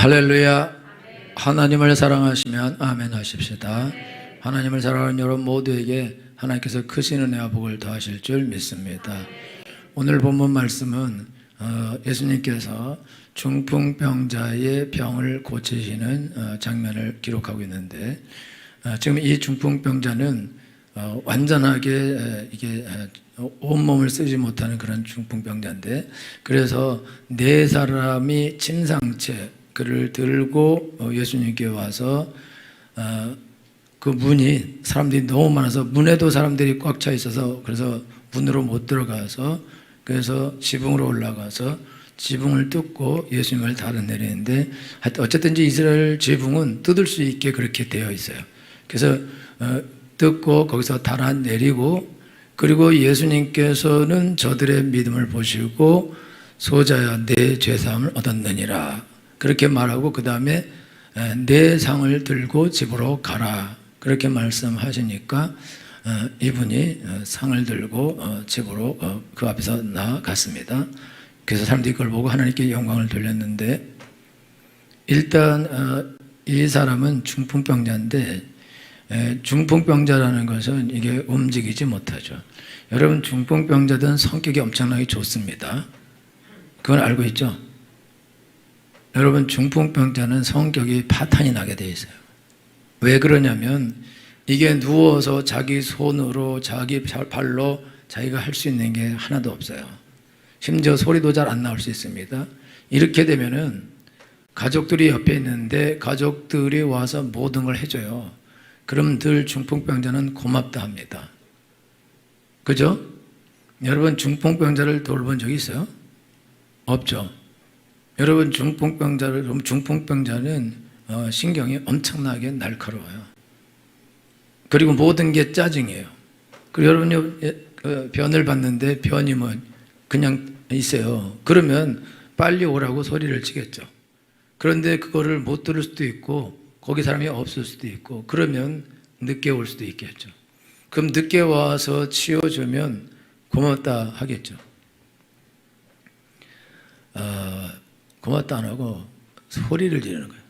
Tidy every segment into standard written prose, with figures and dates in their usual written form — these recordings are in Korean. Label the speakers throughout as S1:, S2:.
S1: 할렐루야. 하나님을 사랑하시면 아멘 하십시다. 하나님을 사랑하는 여러분 모두에게 하나님께서 크신 은혜와 복을 더하실 줄 믿습니다. 오늘 본문 말씀은 예수님께서 중풍병자의 병을 고치시는 장면을 기록하고 있는데, 지금 이 중풍병자는 완전하게 이게 온몸을 쓰지 못하는 그런 중풍병자인데, 그래서 네 사람이 침상채 그를 들고 예수님께 와서 그 문이 사람들이 너무 많아서 문에도 사람들이 꽉 차 있어서 그래서 문으로 못 들어가서, 그래서 지붕으로 올라가서 지붕을 뜯고 예수님을 달아내리는데, 어쨌든지 이스라엘 지붕은 뜯을 수 있게 그렇게 되어 있어요. 그래서 뜯고 거기서 달아내리고, 그리고 예수님께서는 저들의 믿음을 보시고 소자야 내 죄사함을 얻었느니라 그렇게 말하고, 그 다음에 내 상을 들고 집으로 가라 그렇게 말씀하시니까 이분이 상을 들고 집으로 그 앞에서 나아갔습니다. 그래서 사람들이 그걸 보고 하나님께 영광을 돌렸는데, 일단 이 사람은 중풍병자인데, 중풍병자라는 것은 이게 움직이지 못하죠. 여러분, 중풍병자들은 성격이 엄청나게 좋습니다. 그건 알고 있죠? 여러분, 중풍병자는 성격이 파탄이 나게 돼 있어요. 왜 그러냐면 이게 누워서 자기 손으로 자기 발로 자기가 할 수 있는 게 하나도 없어요. 심지어 소리도 잘 안 나올 수 있습니다. 이렇게 되면은 가족들이 옆에 있는데 가족들이 와서 모든 걸 해줘요. 그럼 늘 중풍병자는 고맙다 합니다. 그죠? 여러분, 중풍병자를 돌본 적 있어요? 없죠. 여러분, 중풍병자는 신경이 엄청나게 날카로워요. 그리고 모든 게 짜증이에요. 그리고 여러분이 변을 봤는데 변이 뭐 그냥 있어요. 그러면 빨리 오라고 소리를 치겠죠. 그런데 그거를 못 들을 수도 있고 거기 사람이 없을 수도 있고, 그러면 늦게 올 수도 있겠죠. 그럼 늦게 와서 치워주면 고맙다 하겠죠. 고맙다 안 하고 소리를 지르는 거예요.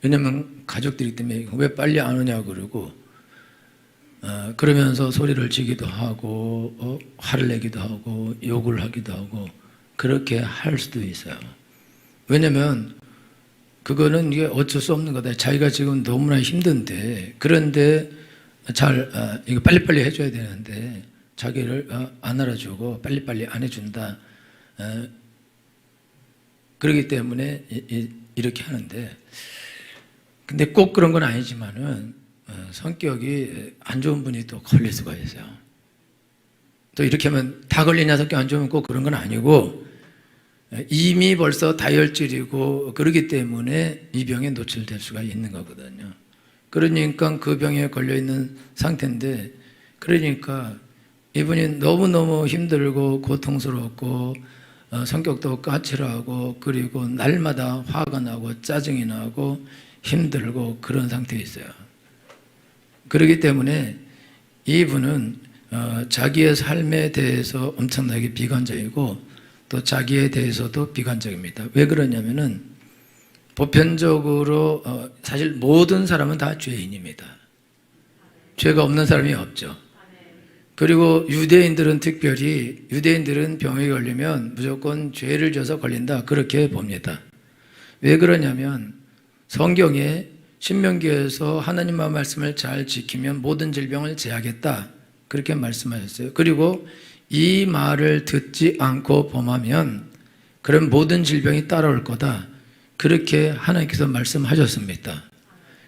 S1: 왜냐면 가족들이기 때문에 왜 빨리 안 오냐고 그러고, 그러면서 소리를 지기도 하고 화를 내기도 하고 욕을 하기도 하고 그렇게 할 수도 있어요. 왜냐면 그거는 이게 어쩔 수 없는 거다. 자기가 지금 너무나 힘든데, 그런데 이거 빨리빨리 해줘야 되는데 자기를 안 알아주고 빨리빨리 안 해준다. 그렇기 때문에 이렇게 하는데, 근데 꼭 그런 건 아니지만은 성격이 안 좋은 분이 또 걸릴 수가 있어요. 또 이렇게 하면 다 걸리냐, 성격 안 좋으면 꼭 그런 건 아니고, 이미 벌써 다혈질이고 그러기 때문에 이 병에 노출될 수가 있는 거거든요. 그러니까 그 병에 걸려있는 상태인데, 그러니까 이분이 너무너무 힘들고 고통스럽고 성격도 까칠하고, 그리고 날마다 화가 나고 짜증이 나고 힘들고 그런 상태에 있어요. 그렇기 때문에 이분은 자기의 삶에 대해서 엄청나게 비관적이고 또 자기에 대해서도 비관적입니다. 왜 그러냐면은 보편적으로 사실 모든 사람은 다 죄인입니다. 죄가 없는 사람이 없죠. 그리고 유대인들은 특별히, 유대인들은 병에 걸리면 무조건 죄를 져서 걸린다 그렇게 봅니다. 왜 그러냐면 성경에 신명기에서 하나님의 말씀을 잘 지키면 모든 질병을 제하겠다 그렇게 말씀하셨어요. 그리고 이 말을 듣지 않고 범하면 그럼 모든 질병이 따라올 거다 그렇게 하나님께서 말씀하셨습니다.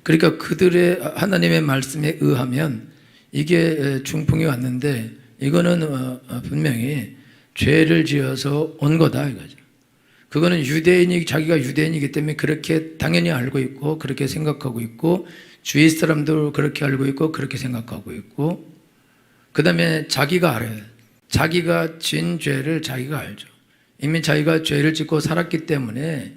S1: 그러니까 그들의 하나님의 말씀에 의하면 이게 중풍이 왔는데 이거는 분명히 죄를 지어서 온 거다 이거죠. 그거는 자기가 유대인이기 때문에 그렇게 당연히 알고 있고 그렇게 생각하고 있고, 주위 사람도 그렇게 알고 있고 그렇게 생각하고 있고, 그 다음에 자기가 알아요. 자기가 진 죄를 자기가 알죠. 이미 자기가 죄를 짓고 살았기 때문에,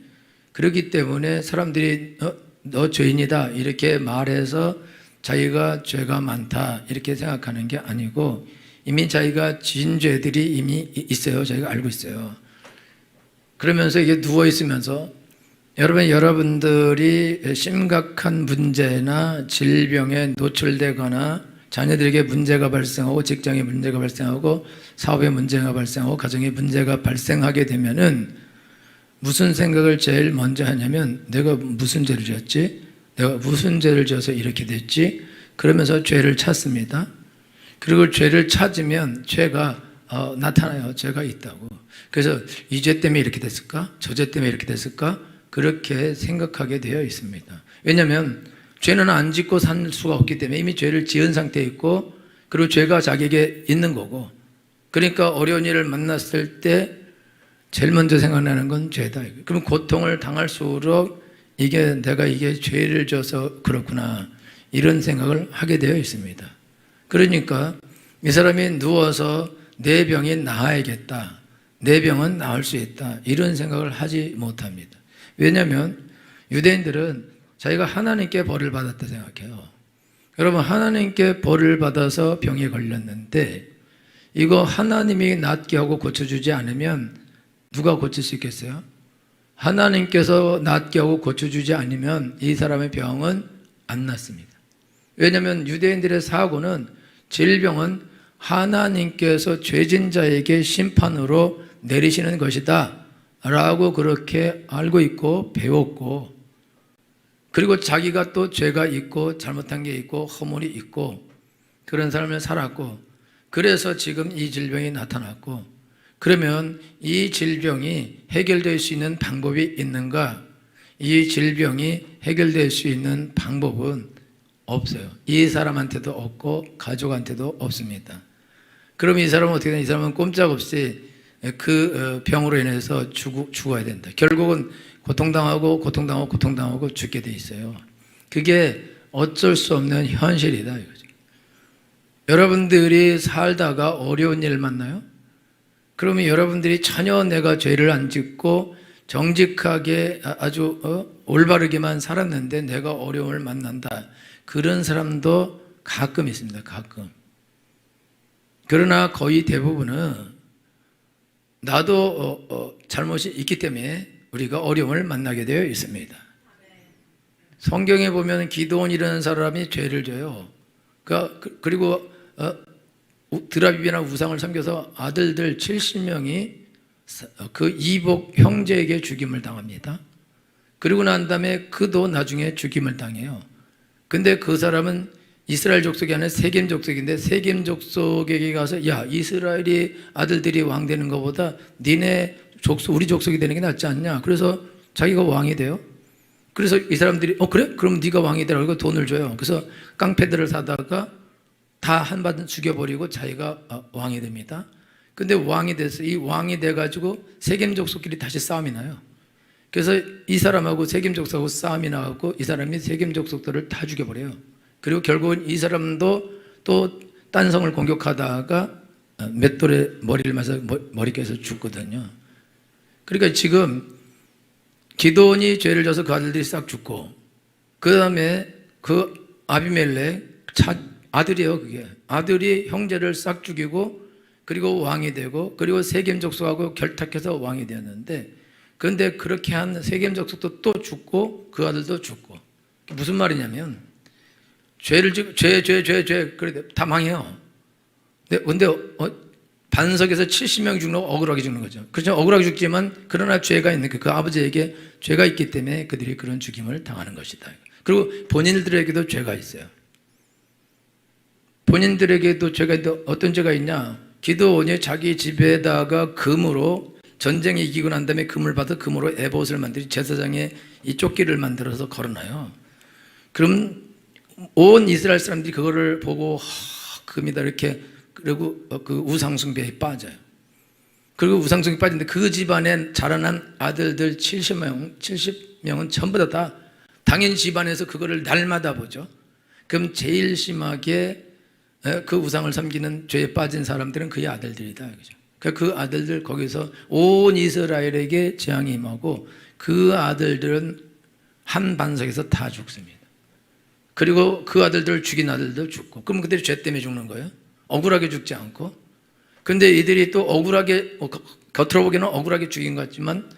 S1: 그렇기 때문에 사람들이 너 죄인이다 이렇게 말해서 자기가 죄가 많다 이렇게 생각하는 게 아니고, 이미 자기가 진 죄들이 이미 있어요. 자기가 알고 있어요. 그러면서 이게 누워 있으면서 여러분들이 심각한 문제나 질병에 노출되거나 자녀들에게 문제가 발생하고 직장에 문제가 발생하고 사업에 문제가 발생하고 가정에 문제가 발생하게 되면은 무슨 생각을 제일 먼저 하냐면 내가 무슨 죄를 지었지? 내가 무슨 죄를 지어서 이렇게 됐지? 그러면서 죄를 찾습니다. 그리고 죄를 찾으면 죄가 나타나요. 죄가 있다고. 그래서 이 죄 때문에 이렇게 됐을까? 저 죄 때문에 이렇게 됐을까? 그렇게 생각하게 되어 있습니다. 왜냐하면 죄는 안 짓고 살 수가 없기 때문에 이미 죄를 지은 상태에 있고 그리고 죄가 자기에게 있는 거고, 그러니까 어려운 일을 만났을 때 제일 먼저 생각나는 건 죄다. 그럼 고통을 당할수록 내가 이게 죄를 져서 그렇구나 이런 생각을 하게 되어 있습니다. 그러니까 이 사람이 누워서 내 병이 나아야겠다, 내 병은 나을 수 있다 이런 생각을 하지 못합니다. 왜냐하면 유대인들은 자기가 하나님께 벌을 받았다 생각해요. 여러분, 하나님께 벌을 받아서 병에 걸렸는데 이거 하나님이 낫게 하고 고쳐주지 않으면 누가 고칠 수 있겠어요? 하나님께서 낫게 하고 고쳐주지 않으면 이 사람의 병은 안 낫습니다. 왜냐하면 유대인들의 사고는 질병은 하나님께서 죄진 자에게 심판으로 내리시는 것이다 라고 그렇게 알고 있고 배웠고, 그리고 자기가 또 죄가 있고 잘못한 게 있고 허물이 있고 그런 삶을 살았고, 그래서 지금 이 질병이 나타났고, 그러면 이 질병이 해결될 수 있는 방법이 있는가? 이 질병이 해결될 수 있는 방법은 없어요. 이 사람한테도 없고 가족한테도 없습니다. 그럼 이 사람은 어떻게 되냐? 이 사람은 꼼짝없이 그 병으로 인해서 죽어야 된다. 결국은 고통당하고 죽게 돼 있어요. 그게 어쩔 수 없는 현실이다 이거죠. 여러분들이 살다가 어려운 일 만나요? 그러면 여러분들이 전혀 내가 죄를 안 짓고 정직하게 아주 올바르게만 살았는데 내가 어려움을 만난다. 그런 사람도 가끔 있습니다. 가끔. 그러나 거의 대부분은 나도 잘못이 있기 때문에 우리가 어려움을 만나게 되어 있습니다. 성경에 보면 기드온이라는 사람이 죄를 져요. 그리고 드라비비나 우상을 섬겨서 아들들 70명이 그 이복 형제에게 죽임을 당합니다. 그리고 난 다음에 그도 나중에 죽임을 당해요. 근데 그 사람은 이스라엘 족속이 아니라 세겜 족속인데 세겜 족속에게 가서 야, 이스라엘이 아들들이 왕 되는 것보다 니네 족속, 우리 족속이 되는 게 낫지 않냐? 그래서 자기가 왕이 돼요. 그래서 이 사람들이 그래? 그럼 네가 왕이 되라 그러고 돈을 줘요. 그래서 깡패들을 사다가 다 한반 죽여버리고 자기가 왕이 됩니다. 근데 왕이 돼서 이 왕이 돼가지고 세겜 족속끼리 다시 싸움이 나요. 그래서 이 사람하고 세겜 족속하고 싸움이 나고 이 사람이 세겜 족속들을 다 죽여버려요. 그리고 결국은 이 사람도 또 딴 성을 공격하다가 맷돌에 머리를 맞아서 머리 깨서 죽거든요. 그러니까 지금 기드온이 죄를 져서 그 아들들이 싹 죽고, 그 다음에 그 아비멜렉 아들이에요. 그게 아들이 형제를 싹 죽이고 그리고 왕이 되고 그리고 세겜 족속하고 결탁해서 왕이 되었는데, 그런데 그렇게 한 세겜 족속도 또 죽고 그 아들도 죽고. 무슨 말이냐면 죄를 지고 죄 그래 다 망해요. 근데 반석에서 70명 죽는 거 억울하게 죽는 거죠. 그렇죠? 억울하게 죽지만 그러나 죄가 있는 그 아버지에게 죄가 있기 때문에 그들이 그런 죽임을 당하는 것이다. 그리고 본인들에게도 죄가 있어요. 본인들에게도 죄가 있는데 어떤 죄가 있냐? 기드온이 자기 집에다가 금으로 전쟁에 이기고 난 다음에 금을 받아 금으로 에봇을 만들어 제사장에 이 조끼를 만들어서 걸어놔요. 그럼 온 이스라엘 사람들이 그거를 보고 금이다 이렇게, 그리고 그 우상숭배에 빠져요. 그리고 우상숭배에 빠지는데 그 집안에 자라난 아들들 70명은 전부 다 당연히 집안에서 그거를 날마다 보죠. 그럼 제일 심하게 그 우상을 섬기는 죄에 빠진 사람들은 그의 아들들이다. 그 아들들 거기서 온 이스라엘에게 재앙이 임하고 그 아들들은 한 반석에서 다 죽습니다. 그리고 그 아들들을 죽인 아들들 죽고. 그럼 그들이 죄 때문에 죽는 거예요? 억울하게 죽지 않고. 근데 이들이 또 억울하게, 겉으로 보기에는 억울하게 죽인 것 같지만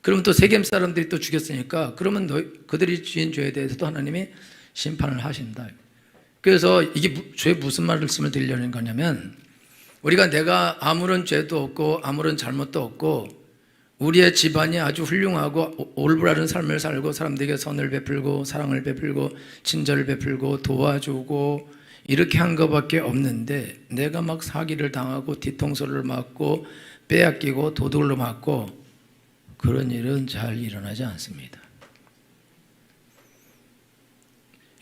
S1: 그러면 또 세겜 사람들이 또 죽였으니까 그러면 그들이 지은 죄에 대해서도 하나님이 심판을 하신다. 그래서 이게 죄 무슨 말씀을 드리려는 거냐면, 우리가 내가 아무런 죄도 없고 아무런 잘못도 없고 우리의 집안이 아주 훌륭하고 올바른 삶을 살고 사람들에게 선을 베풀고 사랑을 베풀고 친절을 베풀고 도와주고 이렇게 한 것밖에 없는데, 내가 막 사기를 당하고 뒤통수를 맞고 빼앗기고 도둑으로 맞고 그런 일은 잘 일어나지 않습니다.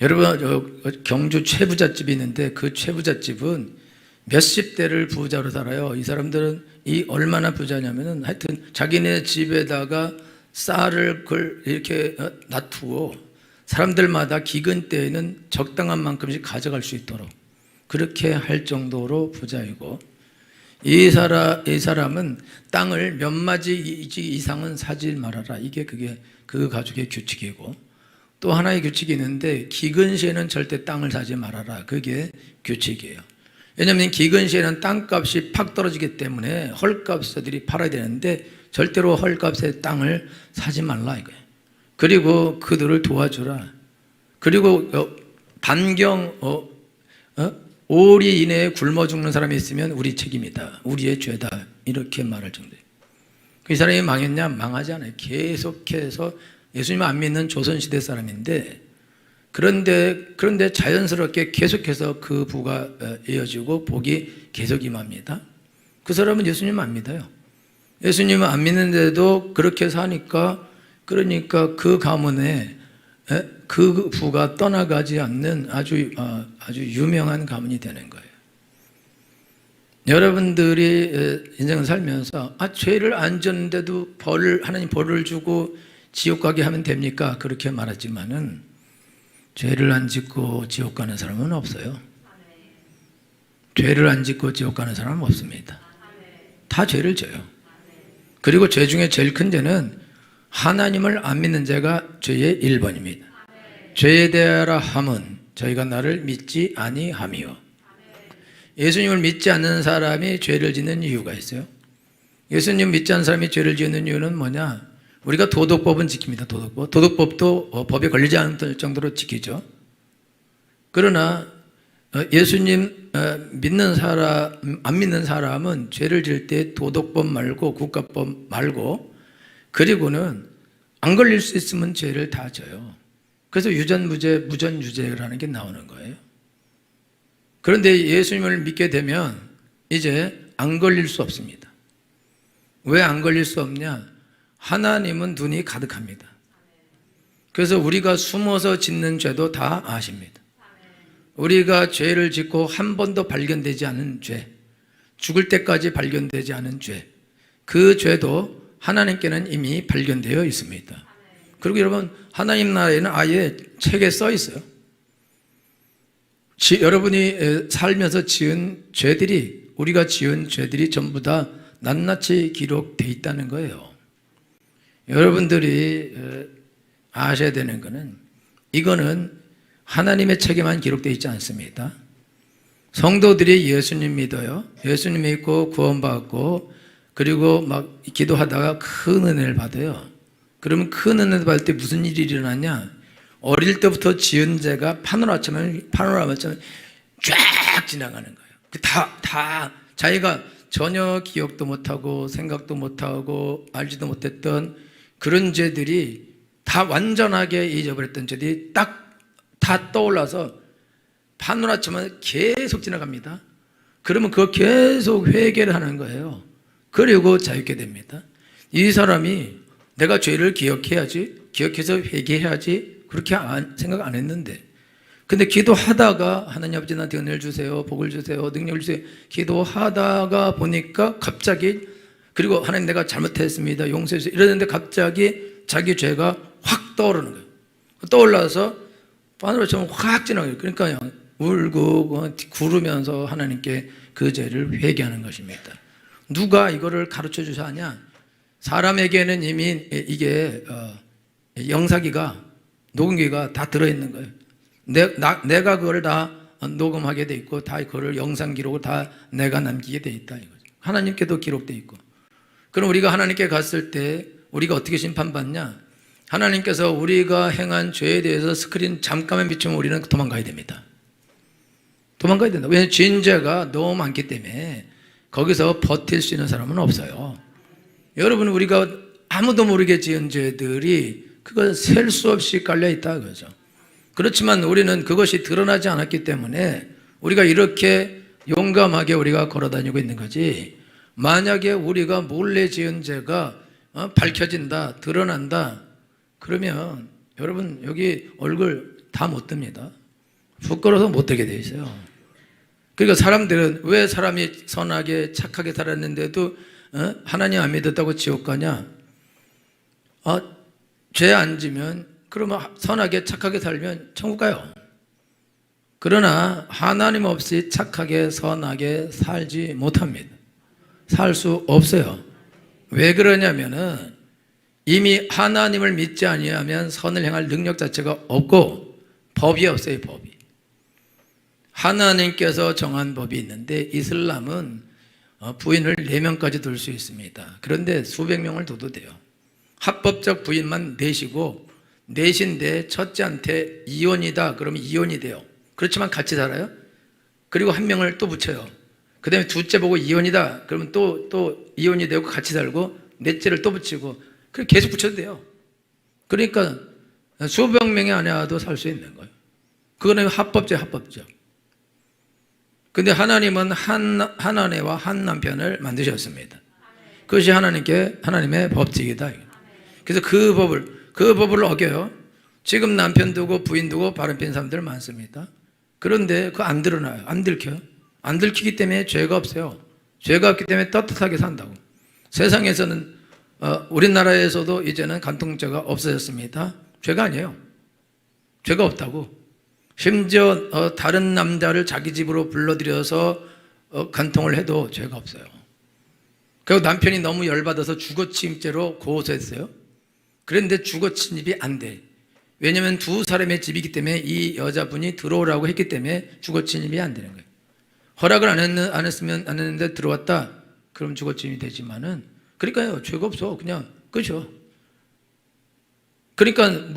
S1: 여러분, 경주 최부잣집이 있는데 그 최부잣집은 몇십 대를 부자로 살아요. 이 사람들은 얼마나 부자냐면은 하여튼 자기네 집에다가 쌀을 이렇게 놔두고 사람들마다 기근 때에는 적당한 만큼씩 가져갈 수 있도록 그렇게 할 정도로 부자이고, 이 사람은 땅을 몇 마지 이상은 사지 말아라. 이게 그 가족의 규칙이고, 또 하나의 규칙이 있는데 기근 시에는 절대 땅을 사지 말아라. 그게 규칙이에요. 왜냐하면 기근 시에는 땅값이 팍 떨어지기 때문에 헐값들이 팔아야 되는데 절대로 헐값의 땅을 사지 말라 이거예요. 그리고 그들을 도와주라. 그리고 반경 5리 이내에 굶어 죽는 사람이 있으면 우리 책임이다, 우리의 죄다, 이렇게 말할 정도예요. 이 사람이 망했냐? 망하지 않아요. 계속해서 예수님 안 믿는 조선시대 사람인데, 그런데 자연스럽게 계속해서 그 부가 이어지고 복이 계속 임합니다. 그 사람은 예수님 안 믿어요. 예수님은 안 믿는데도 그렇게 사니까, 그러니까 그 가문에 그 부가 떠나가지 않는 아주 유명한 가문이 되는 거예요. 여러분들이 인생을 살면서 죄를 안 졌는데도 하나님 벌을 주고 지옥 가게 하면 됩니까? 그렇게 말하지만은 죄를 안 짓고 지옥 가는 사람은 없어요. 죄를 안 짓고 지옥 가는 사람은 없습니다. 다 죄를 져요. 그리고 죄 중에 제일 큰 죄는 하나님을 안 믿는 죄가 죄의 1번입니다. 죄에 대하라 함은 저희가 나를 믿지 아니함이요. 예수님을 믿지 않는 사람이 죄를 짓는 이유가 있어요. 예수님 믿지 않는 사람이 죄를 짓는 이유는 뭐냐? 우리가 도덕법은 지킵니다. 도덕법도 법에 걸리지 않을 정도로 지키죠. 그러나 예수님 믿는 사람, 안 믿는 사람은 죄를 지을 때 도덕법 말고 국가법 말고, 그리고는 안 걸릴 수 있으면 죄를 다 져요. 그래서 유전무죄, 무전유죄라는 게 나오는 거예요. 그런데 예수님을 믿게 되면 이제 안 걸릴 수 없습니다. 왜 안 걸릴 수 없냐? 하나님은 눈이 가득합니다. 그래서 우리가 숨어서 짓는 죄도 다 아십니다. 우리가 죄를 짓고 한 번도 발견되지 않은 죄, 죽을 때까지 발견되지 않은 죄, 그 죄도 하나님께는 이미 발견되어 있습니다. 그리고 여러분, 하나님 나라에는 아예 책에 써 있어요. 여러분이 살면서 지은 죄들이, 우리가 지은 죄들이 전부 다 낱낱이 기록되어 있다는 거예요. 여러분들이 아셔야 되는 것은, 이거는 하나님의 책에만 기록되어 있지 않습니다. 성도들이 예수님 믿어요. 예수님 믿고 구원받고 그리고 막 기도하다가 큰 은혜를 받아요. 그러면 큰 은혜를 받을 때 무슨 일이 일어나냐? 어릴 때부터 지은 죄가 파노라마처럼 쫙 지나가는 거예요. 다 자기가 전혀 기억도 못하고 생각도 못하고 알지도 못했던 그런 죄들이 다 완전하게 잊어버렸던 죄들이 다 떠올라서 파노라처럼 계속 지나갑니다. 그러면 그거 계속 회개를 하는 거예요. 그리고 자유케 됩니다. 이 사람이 내가 죄를 기억해야지, 기억해서 회개해야지, 그렇게 생각 안 했는데, 근데 기도하다가 하나님 아버지 나한테 은혜를 주세요, 복을 주세요, 능력을 주세요, 기도하다가 보니까 갑자기, 그리고 하나님 내가 잘못했습니다, 용서해 주세요 이러는데 갑자기 자기 죄가 확 떠오르는 거예요. 떠올라서 바늘처럼 확 지나가요. 그러니까 울고 구르면서 하나님께 그 죄를 회개하는 것입니다. 누가 이거를 가르쳐 주셔야 하냐? 사람에게는 이미 이게 영사기가, 녹음기가 다 들어있는 거예요. 내가 그걸 다 녹음하게 돼 있고 다 그걸 영상 기록을 다 내가 남기게 돼 있다 이거죠. 하나님께도 기록돼 있고. 그럼 우리가 하나님께 갔을 때 우리가 어떻게 심판받냐? 하나님께서 우리가 행한 죄에 대해서 스크린 잠깐만 비추면 우리는 도망가야 됩니다. 도망가야 된다. 왜냐하면 죄인죄가 너무 많기 때문에 거기서 버틸 수 있는 사람은 없어요. 여러분, 우리가 아무도 모르게 지은 죄들이 그거 셀 수 없이 깔려 있다 그거죠. 그렇지만 우리는 그것이 드러나지 않았기 때문에 우리가 이렇게 용감하게 우리가 걸어다니고 있는 거지. 만약에 우리가 몰래 지은 죄가 밝혀진다, 드러난다, 그러면 여러분 여기 얼굴 다 못 듭니다. 부끄러워서 못 되게 돼 있어요. 그러니까 사람들은 왜 사람이 선하게 착하게 살았는데도 하나님 안 믿었다고 지옥 가냐? 죄 안 지면 그러면 선하게 착하게 살면 천국 가요. 그러나 하나님 없이 착하게 선하게 살지 못합니다. 살 수 없어요. 왜 그러냐면은 이미 하나님을 믿지 아니하면 선을 행할 능력 자체가 없고 법이 없어요. 법이. 하나님께서 정한 법이 있는데 이슬람은 부인을 4명까지 둘 수 있습니다. 그런데 수백 명을 둬도 돼요. 합법적 부인만 넷이고 넷인데 첫째한테 이혼이다 그러면 이혼이 돼요. 그렇지만 같이 살아요. 그리고 한 명을 또 붙여요. 그 다음에 둘째 보고 이혼이다 그러면 또 이혼이 되고 같이 살고 넷째를 또 붙이고 그렇게 계속 붙여도 돼요. 그러니까 수백 명이 아니어도 살 수 있는 거예요. 그거는 합법적. 근데 하나님은 한 아내와 한 남편을 만드셨습니다. 그것이 하나님의 법칙이다. 그래서 그 법을 어겨요. 지금 남편 두고 부인 두고 바람 피는 사람들 많습니다. 그런데 그거 안 드러나요. 안 들켜요. 안 들키기 때문에 죄가 없어요. 죄가 없기 때문에 떳떳하게 산다고. 세상에서는 우리나라에서도 이제는 간통죄가 없어졌습니다. 죄가 아니에요. 죄가 없다고. 심지어 다른 남자를 자기 집으로 불러들여서 간통을 해도 죄가 없어요. 그리고 남편이 너무 열받아서 주거침입죄로 고소했어요. 그런데 주거침입이 안 돼. 왜냐하면 두 사람의 집이기 때문에 이 여자분이 들어오라고 했기 때문에 주거침입이 안 되는 거예요. 허락을 안 했는데 들어왔다 그럼 주거침입이 되지만은 그러니까요 죄가 없어. 그냥 그죠. 그러니까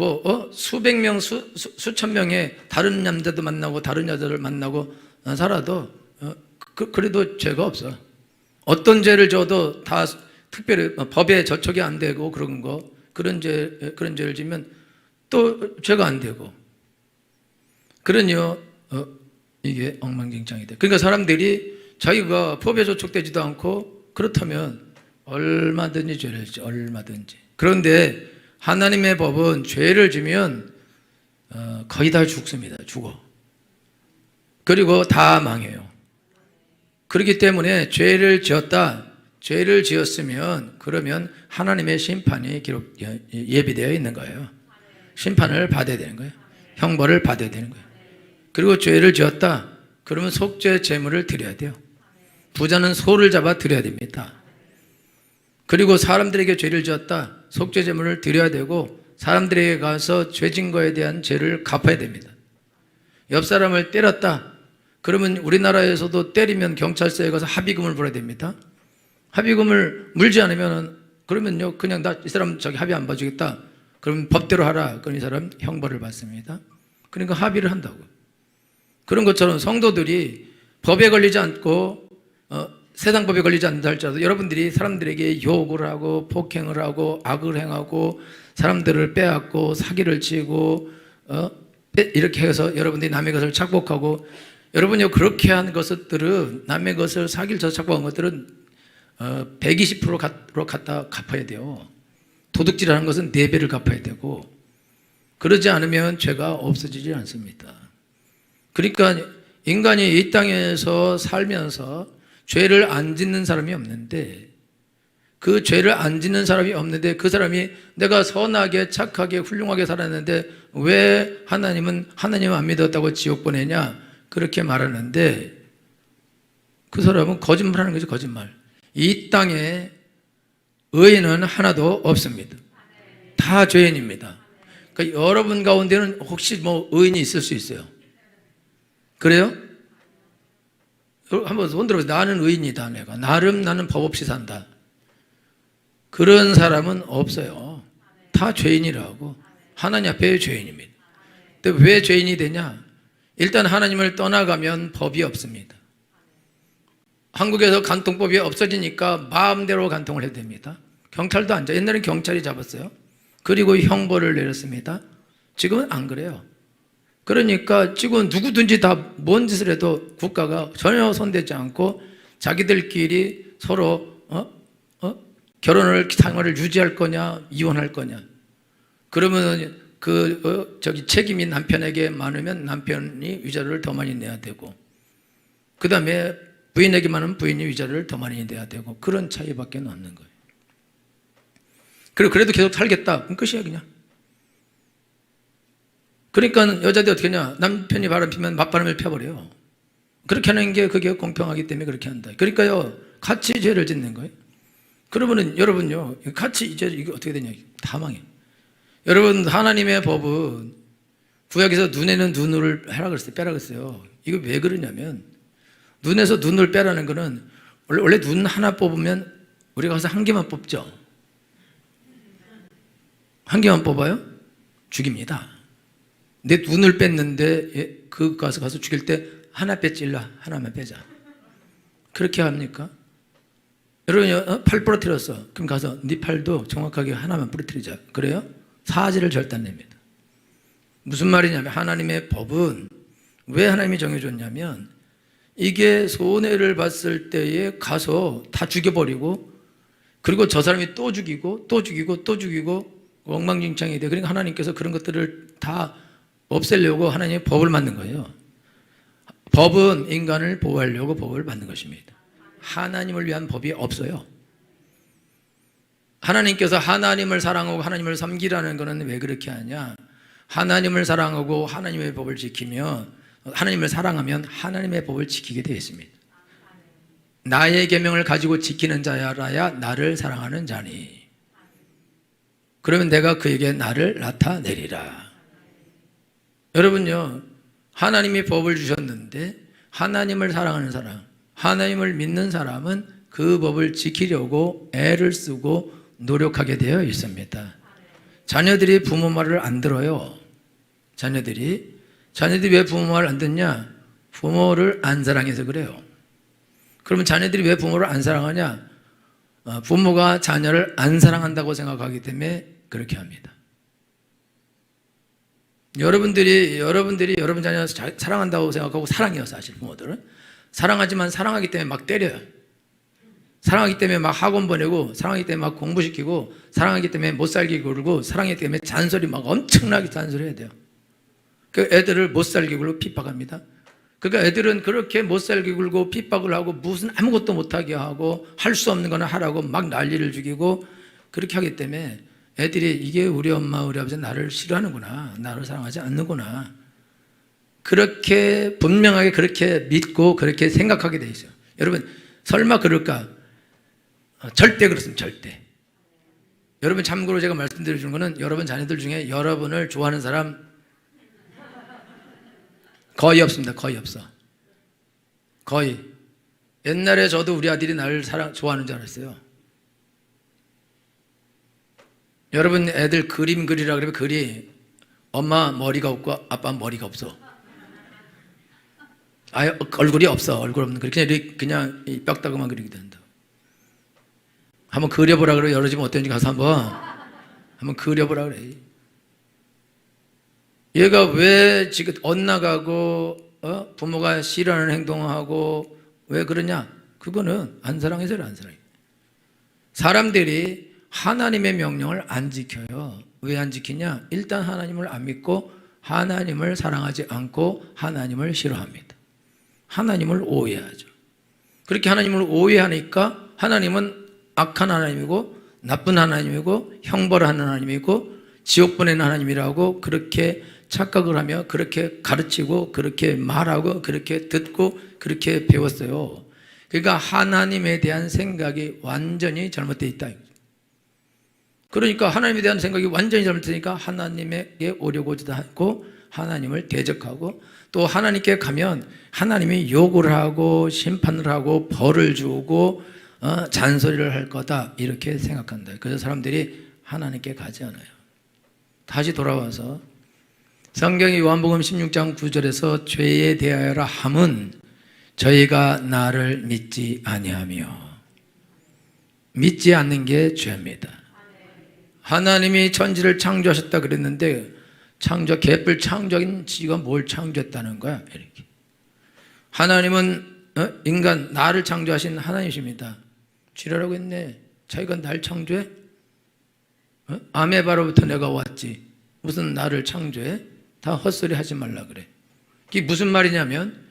S1: 수백 명 수천 명의 다른 남자도 만나고 다른 여자를 만나고 살아도 그래도 죄가 없어. 어떤 죄를 져도 다 특별히 법에 저촉이 안 되고 그런 죄를 지면 또 죄가 안 되고 그러니요 이게 엉망진창이 돼. 그러니까 사람들이 자기가 법에 저촉되지도 않고 그렇다면 얼마든지 죄를 지죠. 얼마든지. 그런데 하나님의 법은 죄를 지면 거의 다 죽습니다. 죽어. 그리고 다 망해요. 그렇기 때문에 죄를 지었으면 그러면 하나님의 심판이 예비되어 있는 거예요. 심판을 받아야 되는 거예요. 형벌을 받아야 되는 거예요. 그리고 죄를 지었다 그러면 속죄 제물을 드려야 돼요. 부자는 소를 잡아 드려야 됩니다. 그리고 사람들에게 죄를 지었다 속죄 제물을 드려야 되고 사람들에게 가서 죄진 거에 대한 죄를 갚아야 됩니다. 옆 사람을 때렸다 그러면 우리나라에서도 때리면 경찰서에 가서 합의금을 물어야 됩니다. 합의금을 물지 않으면 그러면요 그냥 나 이 사람 합의 안 봐주겠다 그러면 법대로 하라 그럼 이 사람 형벌을 받습니다. 그러니까 합의를 한다고. 그런 것처럼 성도들이 법에 걸리지 않고 세상 법에 걸리지 않는다 할지라도 여러분들이 사람들에게 욕을 하고 폭행을 하고 악을 행하고 사람들을 빼앗고 사기를 치고 이렇게 해서 여러분들이 남의 것을 착복하고 여러분이 그렇게 한 것들은 남의 것을 사기를 쳐서 착복한 것들은 120%로 갖다 갚아야 돼요. 도둑질하는 것은 4배를 갚아야 되고 그러지 않으면 죄가 없어지지 않습니다. 그러니까 인간이 이 땅에서 살면서 죄를 안 짓는 사람이 없는데 그 죄를 안 짓는 사람이 없는데 그 사람이 내가 선하게 착하게 훌륭하게 살았는데 왜 하나님 안 믿었다고 지옥 보내냐 그렇게 말하는데 그 사람은 거짓말하는 거죠. 거짓말. 이 땅에 의인은 하나도 없습니다. 다 죄인입니다. 그러니까 여러분 가운데는 혹시 의인이 있을 수 있어요. 그래요? 한번 손 들어보세요. 나는 의인이다. 나는 법 없이 산다. 그런 사람은 없어요. 다 죄인이라고. 하나님 앞에 죄인입니다. 근데 왜 죄인이 되냐? 일단 하나님을 떠나가면 법이 없습니다. 한국에서 간통법이 없어지니까 마음대로 간통을 해야 됩니다. 경찰도 안 잡아요. 옛날엔 경찰이 잡았어요. 그리고 형벌을 내렸습니다. 지금은 안 그래요. 그러니까 지금 누구든지 다 뭔 짓을 해도 국가가 전혀 손대지 않고 자기들끼리 서로 결혼을 생활을 유지할 거냐 이혼할 거냐. 그러면 책임이 남편에게 많으면 남편이 위자료를 더 많이 내야 되고, 그 다음에 부인에게 많으면 부인이 위자료를 더 많이 내야 되고, 그런 차이밖에 없는 거예요. 그래도 계속 살겠다. 그럼 끝이야 그냥. 그러니까 여자들이 어떻게 하냐? 남편이 바람 피면 맞바람을 펴버려요. 그렇게 하는 게 그게 공평하기 때문에 그렇게 한다. 그러니까요, 같이 죄를 짓는 거예요. 그러면은 여러분요, 같이 이제 이게 어떻게 되냐? 다 망해. 여러분, 하나님의 법은 구약에서 눈에는 눈을 해라 그랬어요. 빼라 그랬어요. 이거 왜 그러냐면, 눈에서 눈을 빼라는 거는 원래 눈 하나 뽑으면 우리가 가서 한 개만 뽑죠. 한 개만 뽑아요? 죽입니다. 내 눈을 뺐는데 그 가서 죽일 때 하나 뺐질러, 하나만 빼자. 그렇게 합니까? 여러분, 팔 부러뜨렸어. 그럼 가서 네 팔도 정확하게 하나만 부러뜨리자. 그래요? 사지를 절단냅니다. 무슨 말이냐면, 하나님의 법은 왜 하나님이 정해줬냐면, 이게 손해를 봤을 때에 가서 다 죽여버리고, 그리고 저 사람이 또 죽이고 또 죽이고 또 죽이고 엉망진창이 돼. 그러니까 하나님께서 그런 것들을 다 없애려고 하나님의 법을 만든 거예요. 법은 인간을 보호하려고 법을 만든 것입니다. 하나님을 위한 법이 없어요. 하나님께서 하나님을 사랑하고 하나님을 섬기라는 것은 왜 그렇게 하냐? 하나님을 사랑하고 하나님의 법을 지키며, 하나님을 사랑하면 하나님의 법을 지키게 되어 있습니다. 나의 계명을 가지고 지키는 자야라야 나를 사랑하는 자니, 그러면 내가 그에게 나를 나타내리라. 여러분요, 하나님이 법을 주셨는데 하나님을 사랑하는 사람, 하나님을 믿는 사람은 그 법을 지키려고 애를 쓰고 노력하게 되어 있습니다. 자녀들이 부모 말을 안 들어요. 자녀들이 왜 부모 말을 안 듣냐? 부모를 안 사랑해서 그래요. 그러면 자녀들이 왜 부모를 안 사랑하냐? 부모가 자녀를 안 사랑한다고 생각하기 때문에 그렇게 합니다. 여러분들이 여러분 자녀 사랑한다고 생각하고 사랑해요. 사실 부모들은 사랑하지만 사랑하기 때문에 막 때려요. 사랑하기 때문에 막 학원 보내고, 사랑하기 때문에 막 공부시키고, 사랑하기 때문에 못 살게 굴고, 사랑하기 때문에 잔소리 막 엄청나게 잔소리해야 돼요. 그 애들을 못 살게 굴고 핍박합니다. 그러니까 애들은 그렇게 못 살게 굴고 핍박을 하고 무슨 아무것도 못하게 하고 할 수 없는 거나 하라고 막 난리를 죽이고 그렇게 하기 때문에 애들이 이게 우리 엄마 우리 아버지 나를 싫어하는구나, 나를 사랑하지 않는구나, 그렇게 분명하게 그렇게 믿고 그렇게 생각하게 돼 있어요. 여러분, 설마 그럴까? 절대 그렇습니다. 절대. 여러분, 참고로 제가 말씀드려 주는 거는, 여러분 자녀들 중에 여러분을 좋아하는 사람 거의 없습니다. 거의 없어. 거의. 옛날에 저도 우리 아들이 나를 좋아하는 줄 알았어요. 여러분, 애들 그림 그리라 그러면 그리, 엄마 머리가 없고 아빠 머리가 없어. 아예 얼굴이 없어. 얼굴 없는, 그냥 이 뼈다구만 그리게 된다. 한번 그려보라 그래. 여러 집 어땠는지 가서 한번 그려보라 그래. 얘가 왜 지금 엇나가고 부모가 싫어하는 행동하고 왜 그러냐? 그거는 안 사랑해서요. 안 사랑해. 사람들이 하나님의 명령을 안 지켜요. 왜 안 지키냐? 일단 하나님을 안 믿고 하나님을 사랑하지 않고 하나님을 싫어합니다. 하나님을 오해하죠. 그렇게 하나님을 오해하니까 하나님은 악한 하나님이고 나쁜 하나님이고 형벌하는 하나님이고 지옥 보내는 하나님이라고 그렇게 착각을 하며 그렇게 가르치고 그렇게 말하고 그렇게 듣고 그렇게 배웠어요. 그러니까 하나님에 대한 생각이 완전히 잘못되어 있다. 그러니까 하나님에 대한 생각이 완전히 잘못되니까 하나님에게 오려고 하고 하나님을 대적하고, 또 하나님께 가면 하나님이 욕을 하고 심판을 하고 벌을 주고 잔소리를 할 거다 이렇게 생각한다. 그래서 사람들이 하나님께 가지 않아요. 다시 돌아와서 성경이 요한복음 16장 9절에서 죄에 대하여라 함은 저희가 나를 믿지 아니하며, 믿지 않는 게 죄입니다. 하나님이 천지를 창조하셨다 그랬는데 개뿔 창조인 지가 뭘 창조했다는 거야 이렇게. 하나님은 인간 나를 창조하신 하나님이십니다. 지랄하고 있네. 자기가 날 창조해? 아메바로부터 내가 왔지 무슨 나를 창조해? 다 헛소리 하지 말라 그래. 이게 무슨 말이냐면,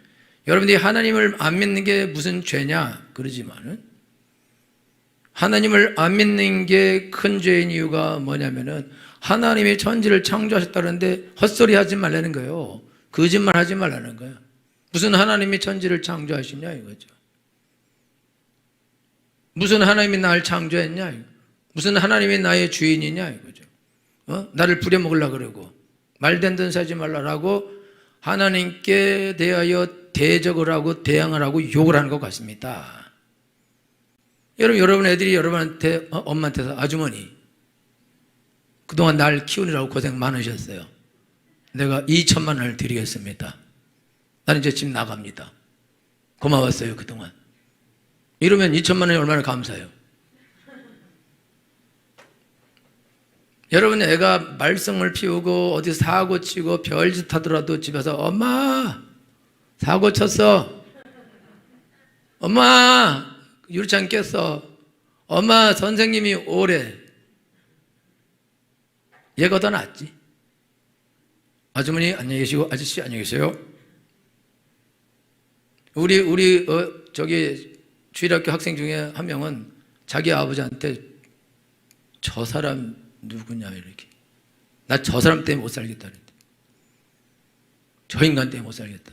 S1: 여러분들이 하나님을 안 믿는 게 무슨 죄냐 그러지만은, 하나님을 안 믿는 게 큰 죄인 이유가 뭐냐면은 하나님이 천지를 창조하셨다는데 헛소리 하지 말라는 거예요. 거짓말 하지 말라는 거예요. 무슨 하나님이 천지를 창조하시냐 이거죠. 무슨 하나님이 나를 창조했냐 이거. 무슨 하나님이 나의 주인이냐 이거죠. 나를 부려먹으려고 그러고 말된 듯 하지 말라라고 하나님께 대하여 대적을 하고 대항을 하고 욕을 하는 것 같습니다. 여러분 애들이 여러분한테 엄마한테서 아주머니 그동안 날 키우느라고 고생 많으셨어요. 내가 2천만 원을 드리겠습니다. 나는 이제 집 나갑니다. 고마웠어요 그동안. 이러면 2천만 원이 얼마나 감사해요. 여러분 애가 말썽을 피우고 어디 사고 치고 별짓 하더라도 집에서 엄마 사고 쳤어, 엄마 유리창 깼어, 엄마 선생님이 오래, 얘가 더 낫지. 아주머니 안녕히 계시고 아저씨 안녕히 계세요. 우리 주일학교 학생 중에 한 명은 자기 아버지한테 저 사람 누구냐 이렇게, 나 저 사람 때문에 못 살겠다 그랬대. 저 인간 때문에 못 살겠다.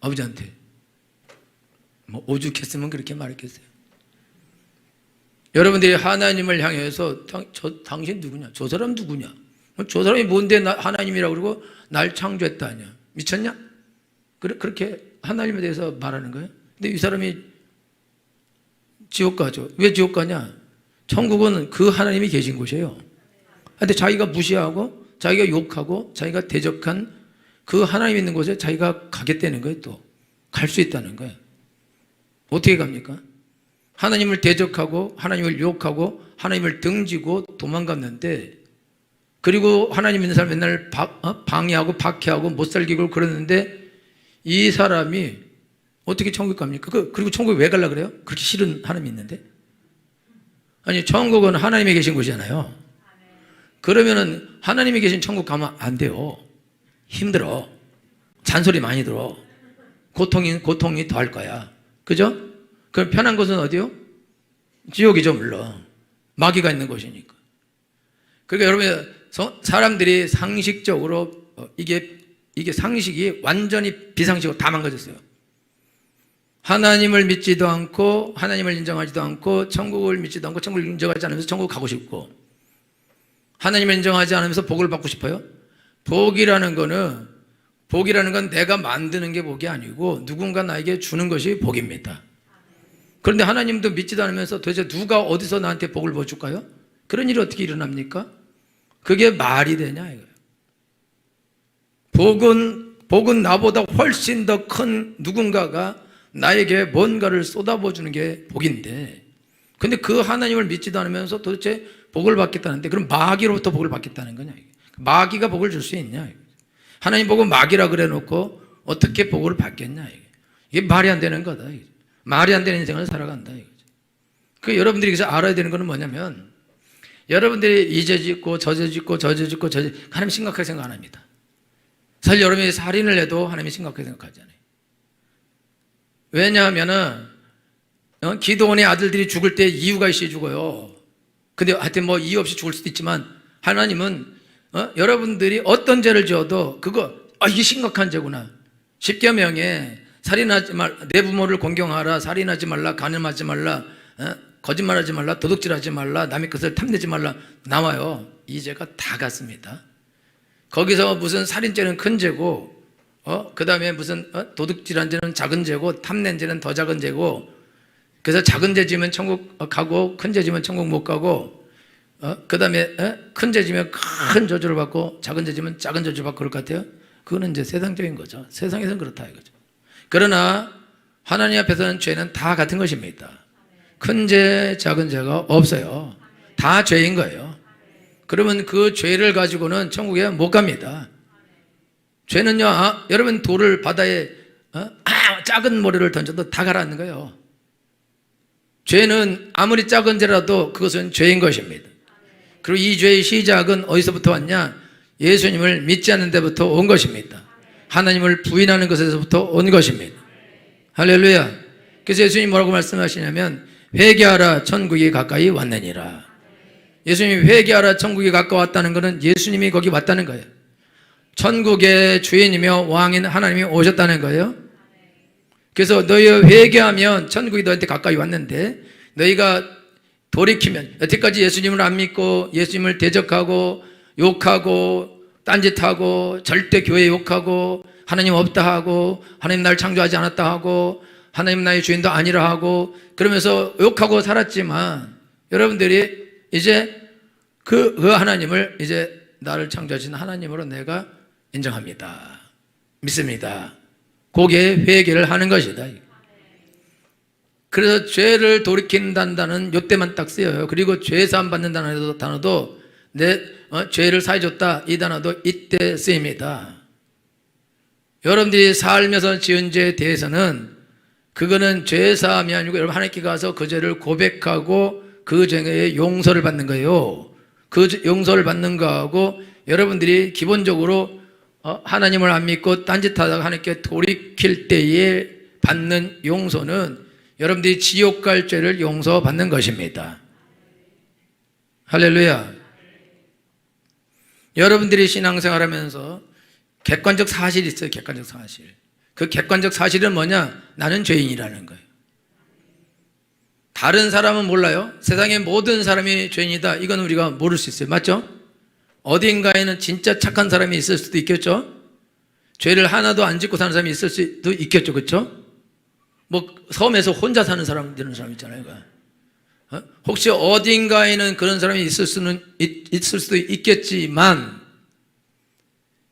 S1: 아버지한테 뭐 오죽했으면 그렇게 말했겠어요. 여러분들이 하나님을 향해서 당신 누구냐, 저 사람 누구냐, 저 사람이 뭔데 하나님이라고 그러고 날 창조했다냐, 미쳤냐? 그렇게 하나님에 대해서 말하는 거예요. 근데 이 사람이 지옥 가죠. 왜 지옥 가냐? 천국은 그 하나님이 계신 곳이에요. 근데 자기가 무시하고 자기가 욕하고 자기가 대적한 그 하나님 있는 곳에 자기가 가겠다는 거예요. 또 갈 수 있다는 거예요. 어떻게 갑니까? 하나님을 대적하고 하나님을 욕하고 하나님을 등지고 도망갔는데, 그리고 하나님 있는 사람 맨날 방해하고 박해하고 못 살게 굴고 그러는데 이 사람이 어떻게 천국 갑니까? 그리고 천국에 왜 가려고 그래요? 그렇게 싫은 하나님이 있는데? 아니 천국은 하나님이 계신 곳이잖아요. 그러면은 하나님이 계신 천국 가면 안 돼요. 힘들어. 잔소리 많이 들어. 고통이 더 할 거야. 그죠? 그럼 편한 곳은 어디요? 지옥이죠, 물론. 마귀가 있는 곳이니까. 그러니까 여러분, 사람들이 상식적으로 이게 상식이 완전히 비상식으로 다 망가졌어요. 하나님을 믿지도 않고 하나님을 인정하지도 않고 천국을 믿지도 않고 천국을 인정하지 않으면서 천국 가고 싶고, 하나님을 인정하지 않으면서 복을 받고 싶어요. 복이라는 건 내가 만드는 게 복이 아니고 누군가 나에게 주는 것이 복입니다. 그런데 하나님도 믿지도 않으면서 도대체 누가 어디서 나한테 복을 줘줄까요? 그런 일이 어떻게 일어납니까? 그게 말이 되냐 이거예요. 복은 나보다 훨씬 더 큰 누군가가 나에게 뭔가를 쏟아부어 주는 게 복인데, 근데 그 하나님을 믿지도 않으면서 도대체 복을 받겠다는데, 그럼 마귀로부터 복을 받겠다는 거냐? 마귀가 복을 줄 수 있냐? 하나님 보고 마귀라 그래 놓고 어떻게 복을 받겠냐? 이게 말이 안 되는 거다. 말이 안 되는 인생을 살아간다. 그 여러분들이 여기서 알아야 되는 것은 뭐냐면, 여러분들이 이 죄 짓고 저 죄 짓고 저 죄 짓고 하나님 심각하게 생각 안 합니다. 사실 여러분이 살인을 해도 하나님이 심각하게 생각하잖아요. 왜냐하면은 기도원의 아들들이 죽을 때 이유가 있어야 죽어요. 근데 하여튼 뭐 이유 없이 죽을 수도 있지만, 하나님은 여러분들이 어떤 죄를 지어도 이게 심각한 죄구나. 10계명에 살인하지 말, 내 부모를 공경하라, 살인하지 말라, 간음하지 말라, 거짓말하지 말라, 도둑질하지 말라, 남의 것을 탐내지 말라 나와요. 이 죄가 다 같습니다. 거기서 무슨 살인죄는 큰 죄고, 그 다음에 무슨 도둑질한 죄는 작은 죄고, 탐낸 죄는 더 작은 죄고, 그래서 작은 죄 지면 천국 가고 큰 죄 지면 천국 못 가고 그 다음에 큰 죄 지면 큰 저주를 받고 작은 죄 지면 작은 저주를 받고 그럴 것 같아요? 그거는 이제 세상적인 거죠. 세상에서는 그렇다 이거죠. 그러나 하나님 앞에서는 죄는 다 같은 것입니다. 큰 죄, 작은 죄가 없어요. 다 죄인 거예요. 그러면 그 죄를 가지고는 천국에 못 갑니다. 죄는요, 여러분 돌을 바다에 작은 모래를 던져도 다 가라앉는 거예요. 죄는 아무리 작은 죄라도 그것은 죄인 것입니다. 그리고 이 죄의 시작은 어디서부터 왔냐? 예수님을 믿지 않는 데부터 온 것입니다. 하나님을 부인하는 것에서부터 온 것입니다. 할렐루야. 그래서 예수님이 뭐라고 말씀하시냐면 회개하라 천국이 가까이 왔느니라. 예수님이 회개하라 천국이 가까웠다는 것은 예수님이 거기 왔다는 거예요. 천국의 주인이며 왕인 하나님이 오셨다는 거예요. 그래서 너희가 회개하면 천국이 너희한테 가까이 왔는데 너희가 돌이키면, 여태까지 예수님을 안 믿고 예수님을 대적하고 욕하고 딴짓하고 절대 교회 욕하고 하나님 없다 하고 하나님 날 창조하지 않았다 하고 하나님 나의 주인도 아니라 하고 그러면서 욕하고 살았지만 여러분들이 이제 그 하나님을 이제 나를 창조하신 하나님으로 내가 인정합니다. 믿습니다. 거기에 회개를 하는 것이다. 그래서 죄를 돌이킨다는 요때만 딱 쓰여요. 그리고 죄 사함 받는다는 단어도 내 죄를 사해줬다 이 단어도 이때 쓰입니다. 여러분들이 살면서 지은 죄에 대해서는 그거는 죄 사함이 아니고 여러분 하나님께 가서 그 죄를 고백하고 그 죄의 용서를 받는 거예요. 그 용서를 받는 거하고 여러분들이 기본적으로 하나님을 안 믿고 딴짓하다가 하나님께 돌이킬 때에 받는 용서는 여러분들이 지옥 갈 죄를 용서받는 것입니다. 할렐루야. 여러분들이 신앙생활 하면서 객관적 사실이 있어요. 객관적 사실. 그 객관적 사실은 뭐냐? 나는 죄인이라는 거예요. 다른 사람은 몰라요. 세상의 모든 사람이 죄인이다. 이건 우리가 모를 수 있어요. 맞죠? 어딘가에는 진짜 착한 사람이 있을 수도 있겠죠? 죄를 하나도 안 짓고 사는 사람이 있을 수도 있겠죠. 그렇죠? 뭐 섬에서 혼자 사는 사람 되는 사람 있잖아요. 혹시 어딘가에는 그런 사람이 있을 수도 있겠지만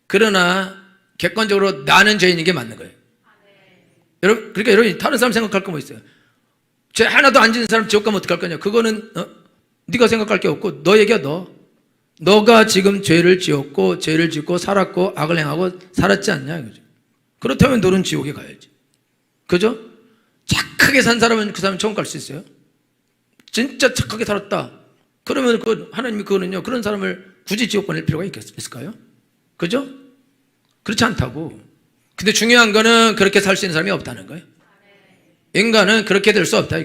S1: 그러나 객관적으로 나는 죄인인 게 맞는 거예요. 여러분, 그러니까 여러분이 다른 사람 생각할 거 뭐 있어요? 죄 하나도 안 지은 사람 지옥 가면 어떡할 거냐? 그거는 네가 생각할 게 없고 너 얘기야. 너가 지금 죄를 지었고 죄를 짓고 살았고 악을 행하고 살았지 않냐 이거죠. 그렇다면 너는 지옥에 가야지. 그죠? 착하게 산 사람은 그 사람은 천국 갈 수 있어요? 진짜 착하게 살았다. 그러면 하나님이 그거는요, 그런 사람을 굳이 지옥 보낼 필요가 있을까요? 그죠? 그렇지 않다고. 근데 중요한 거는 그렇게 살 수 있는 사람이 없다는 거예요. 인간은 그렇게 될 수 없다.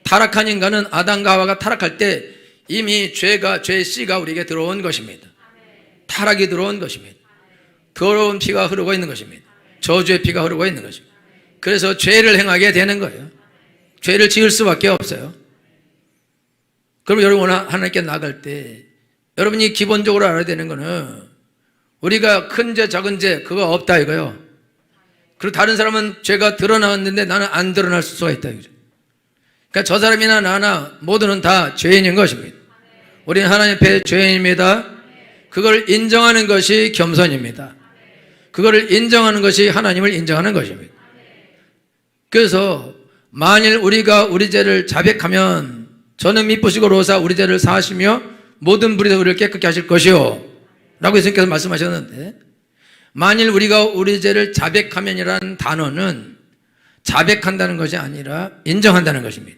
S1: 타락한 인간은 아담과 하와가 타락할 때 이미 죄의 씨가 우리에게 들어온 것입니다. 타락이 들어온 것입니다. 더러운 피가 흐르고 있는 것입니다. 저주의 피가 흐르고 있는 것입니다. 그래서 죄를 행하게 되는 거예요. 죄를 지을 수밖에 없어요. 그럼 여러분 하나님께 나갈 때 여러분이 기본적으로 알아야 되는 거는 우리가 큰 죄 작은 죄 그거 없다 이거요. 그리고 다른 사람은 죄가 드러나왔는데 나는 안 드러날 수가 있다 이거죠. 그러니까 저 사람이나 나나 모두는 다 죄인인 것입니다. 우리는 하나님 앞에 죄인입니다. 그걸 인정하는 것이 겸손입니다. 그걸 인정하는 것이 하나님을 인정하는 것입니다. 그래서 만일 우리가 우리 죄를 자백하면 저는 미쁘시고로사 우리 죄를 사하시며 모든 불에서 우리를 깨끗게 하실 것이요 라고 예수님께서 말씀하셨는데 만일 우리가 우리 죄를 자백하면이라는 단어는 자백한다는 것이 아니라 인정한다는 것입니다.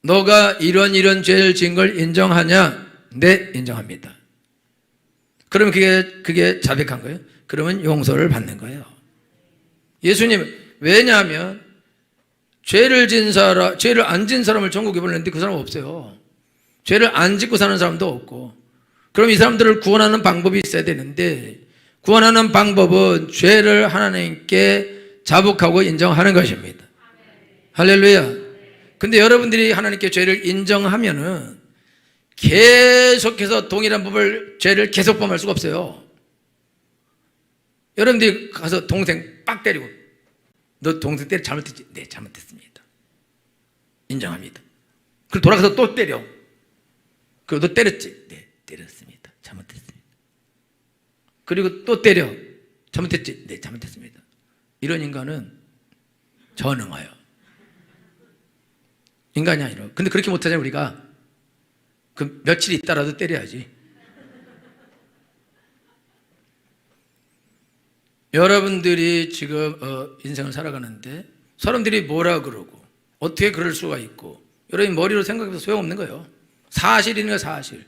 S1: 너가 이런 죄를 지은 걸 인정하냐? 네, 인정합니다. 그러면 그게 자백한 거예요. 그러면 용서를 받는 거예요. 예수님, 왜냐하면 죄를 안 진 사람을 천국에 보냈는데 그 사람 없어요. 죄를 안 짓고 사는 사람도 없고. 그럼 이 사람들을 구원하는 방법이 있어야 되는데 구원하는 방법은 죄를 하나님께 자복하고 인정하는 것입니다. 할렐루야. 근데 여러분들이 하나님께 죄를 인정하면은 계속해서 동일한 죄를 계속 범할 수가 없어요. 여러분들이 가서 동생 빡 때리고 너 동생 때려 잘못했지? 네, 잘못했습니다. 인정합니다. 그리고 돌아가서 또 때려. 그리고 너 때렸지? 네, 때렸습니다. 잘못했습니다. 그리고 또 때려. 잘못했지? 네, 잘못했습니다. 이런 인간은 전응하여. 인간이 아니라. 근데 그렇게 못하잖아요, 우리가. 그 며칠 있다라도 때려야지. 여러분들이 지금 인생을 살아가는데 사람들이 뭐라 그러고 어떻게 그럴 수가 있고 여러분 머리로 생각해도 소용없는 거예요. 사실인 거예요, 사실.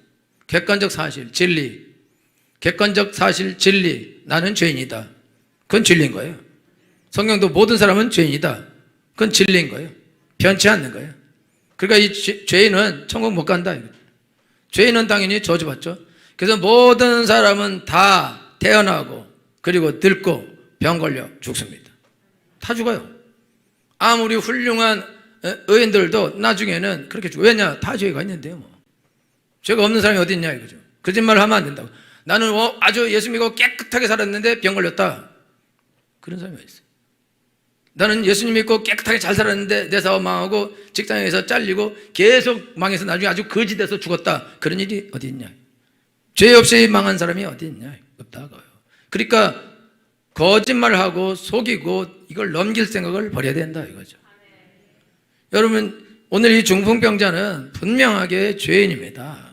S1: 객관적 사실, 진리. 객관적 사실, 진리. 나는 죄인이다. 그건 진리인 거예요. 성경도 모든 사람은 죄인이다. 그건 진리인 거예요. 변치 않는 거예요. 그러니까 이 죄인은 천국 못 간다. 죄인은 당연히 저주받죠. 그래서 모든 사람은 다 태어나고 그리고 늙고 병 걸려 죽습니다. 다 죽어요. 아무리 훌륭한 의인들도 나중에는 그렇게 죽어요. 왜냐? 다 죄가 있는데요. 뭐. 죄가 없는 사람이 어디 있냐 이거죠. 거짓말을 하면 안 된다고. 나는 아주 예수 믿고 깨끗하게 살았는데 병 걸렸다. 그런 사람이 있어요. 나는 예수님 믿고 깨끗하게 잘 살았는데 내 사업 망하고 직장에서 잘리고 계속 망해서 나중에 아주 거지 돼서 죽었다. 그런 일이 어디 있냐. 죄 없이 망한 사람이 어디 있냐. 없다고요. 그러니까 거짓말을 하고 속이고 이걸 넘길 생각을 버려야 된다 이거죠. 여러분 오늘 이 중풍병자는 분명하게 죄인입니다.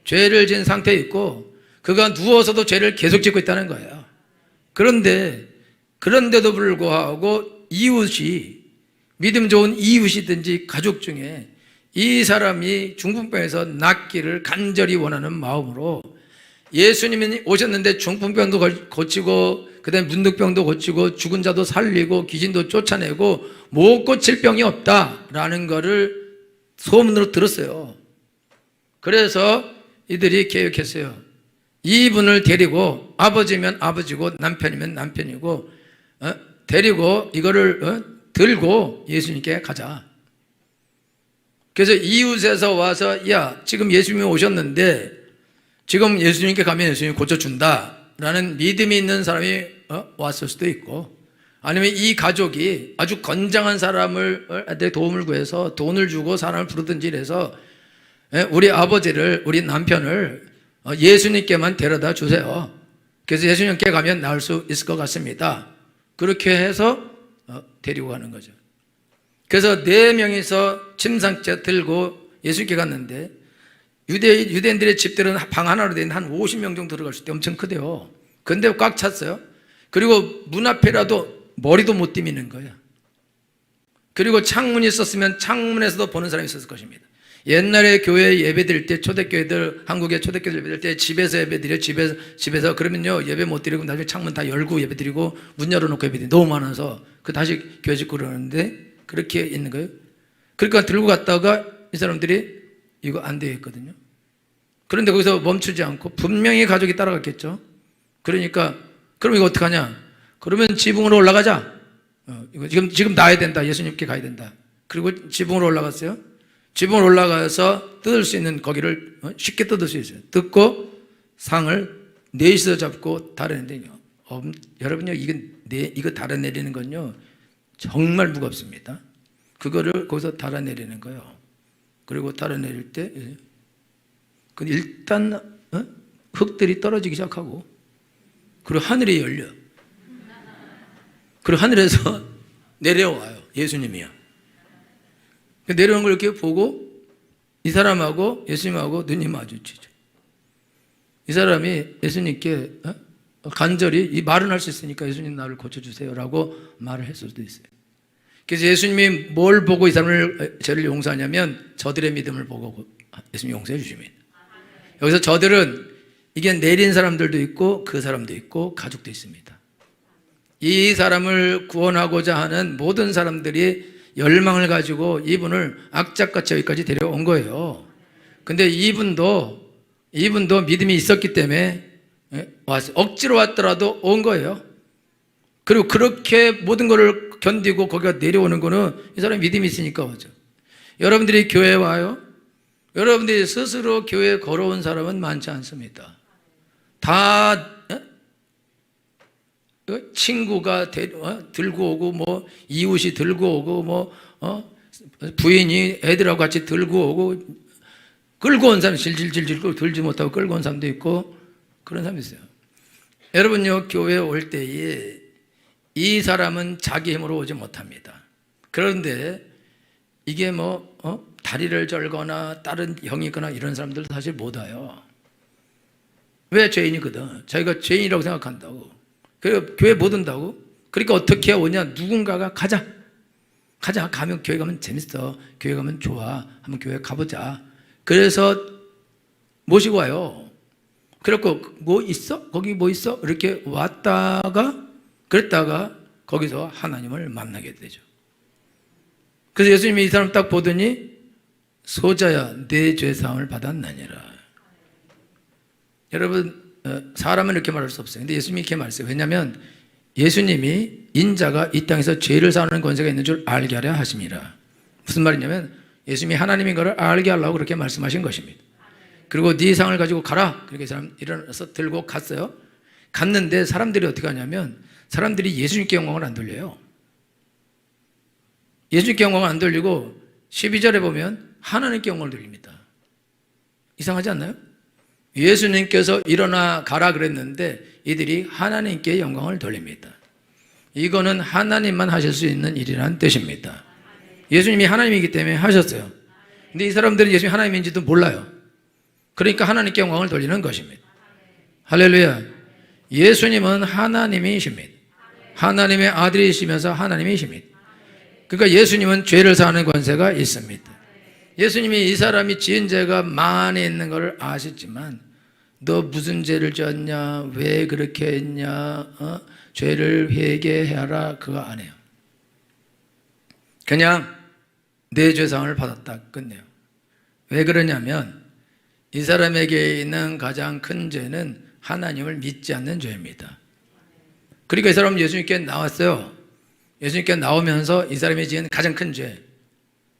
S1: 죄를 지은 상태에 있고 그가 누워서도 죄를 계속 짓고 있다는 거예요. 그런데도 불구하고 이웃이 믿음 좋은 이웃이든지 가족 중에 이 사람이 중풍병에서 낫기를 간절히 원하는 마음으로 예수님이 오셨는데 중풍병도 고치고 그다음에 문득병도 고치고 죽은 자도 살리고 귀신도 쫓아내고 못 고칠 병이 없다라는 거를 소문으로 들었어요. 그래서 이들이 계획했어요. 이분을 데리고 아버지면 아버지고 남편이면 남편이고 데리고 이거를 들고 예수님께 가자. 그래서 이웃에서 와서 야 지금 예수님이 오셨는데 지금 예수님께 가면 예수님이 고쳐준다 라는 믿음이 있는 사람이 왔을 수도 있고 아니면 이 가족이 아주 건장한 사람을 도움을 구해서 돈을 주고 사람을 부르든지 해서 우리 아버지를 우리 남편을 예수님께만 데려다 주세요. 그래서 예수님께 가면 나을 수 있을 것 같습니다. 그렇게 해서 데리고 가는 거죠. 그래서 4명이서 침상째 들고 예수님께 갔는데 유대인들의 집들은 방 하나로 된 한 50명 정도 들어갈 수 있대. 엄청 크대요. 근데 꽉 찼어요. 그리고 문 앞에라도 머리도 못 디미는 거예요. 그리고 창문이 있었으면 창문에서도 보는 사람이 있었을 것입니다. 옛날에 교회 예배 드릴 때 초대교회들 한국의 초대교회들 예배 드릴 때 집에서 예배 드려 집에서 그러면요 예배 못 드리고 나중에 창문 다 열고 예배 드리고 문 열어놓고 예배 드리고 너무 많아서 그 다시 교회 짓고 그러는데 그렇게 있는 거예요. 그러니까 들고 갔다가 이 사람들이 이거 안 되겠거든요. 그런데 거기서 멈추지 않고 분명히 가족이 따라갔겠죠. 그러니까 그럼 이거 어떡하냐? 그러면 지붕으로 올라가자. 이거 지금 놔야 된다. 예수님께 가야 된다. 그리고 지붕으로 올라갔어요. 지붕으로 올라가서 뜯을 수 있는 거기를 쉽게 뜯을 수 있어요. 뜯고 상을 넷이서 잡고 달아내는데요. 여러분요, 이거 달아내리는 건요, 정말 무겁습니다. 그거를 거기서 달아내리는 거예요. 그리고 달아내릴 때, 일단, 흙들이 떨어지기 시작하고, 그리고 하늘이 열려. 그리고 하늘에서 내려와요. 예수님이요. 내려오는 걸 이렇게 보고 이 사람하고 예수님하고 눈이 마주치죠. 이 사람이 예수님께 간절히 이 말은 할 수 있으니까 예수님 나를 고쳐주세요 라고 말을 했을 수도 있어요. 그래서 예수님이 뭘 보고 이 사람을 죄를 용서하냐면 저들의 믿음을 보고 예수님 용서해 주십니다. 여기서 저들은 이게 내린 사람들도 있고 그 사람도 있고 가족도 있습니다. 이 사람을 구원하고자 하는 모든 사람들이 열망을 가지고 이분을 악착같이 여기까지 데려온 거예요. 근데 이분도 믿음이 있었기 때문에 왔어요. 억지로 왔더라도 온 거예요. 그리고 그렇게 모든 것을 견디고 거기가 내려오는 거는 이 사람이 믿음이 있으니까 오죠. 여러분들이 교회에 와요? 여러분들이 스스로 교회에 걸어온 사람은 많지 않습니다. 다 친구가 들고 오고 뭐 이웃이 들고 오고 뭐 부인이 애들하고 같이 들고 오고 끌고 온 사람 질질질질 들지 못하고 끌고 온 사람도 있고 그런 사람이 있어요. 여러분요, 교회에 올 때에 이 사람은 자기 힘으로 오지 못합니다. 그런데 이게 다리를 절거나 다른 형이 있거나 이런 사람들도 사실 못 와요. 왜? 죄인이거든. 자기가 죄인이라고 생각한다고. 그래서 교회 못 온다고. 그러니까 어떻게 오냐? 누군가가 가자. 가면 교회 가면 재밌어. 교회 가면 좋아. 한번 교회 가보자. 그래서 모시고 와요. 그래갖고 뭐 있어? 거기 뭐 있어? 이렇게 그랬다가 거기서 하나님을 만나게 되죠. 그래서 예수님이 이 사람 딱 보더니 소자야 내 죄사함을 받았느니라. 여러분, 사람은 이렇게 말할 수 없어요. 근데 예수님이 이렇게 말했어요. 왜냐하면 예수님이 인자가 이 땅에서 죄를 사하는 권세가 있는 줄 알게 하려 하심이라. 무슨 말이냐면 예수님이 하나님인 것을 알게 하려고 그렇게 말씀하신 것입니다. 그리고 네 상을 가지고 가라. 그렇게 이 사람 일어나서 들고 갔어요. 갔는데 사람들이 어떻게 하냐면 사람들이 예수님께 영광을 안 돌려요. 예수님께 영광을 안 돌리고 12절에 보면 하나님께 영광을 돌립니다. 이상하지 않나요? 예수님께서 일어나 가라 그랬는데 이들이 하나님께 영광을 돌립니다. 이거는 하나님만 하실 수 있는 일이라는 뜻입니다. 예수님이 하나님이기 때문에 하셨어요. 근데 이 사람들은 예수님이 하나님인지도 몰라요. 그러니까 하나님께 영광을 돌리는 것입니다. 할렐루야. 예수님은 하나님이십니다. 하나님의 아들이시면서 하나님이십니다. 그러니까 예수님은 죄를 사하는 권세가 있습니다. 예수님이 이 사람이 지은 죄가 많이 있는 것을 아셨지만 너 무슨 죄를 지었냐, 왜 그렇게 했냐, 죄를 회개하라 그거 안 해요. 그냥 내 죄상을 받았다 끝내요. 왜 그러냐면 이 사람에게 있는 가장 큰 죄는 하나님을 믿지 않는 죄입니다. 그러니까 이 사람은 예수님께 나왔어요. 예수님께 나오면서 이 사람이 지은 가장 큰 죄,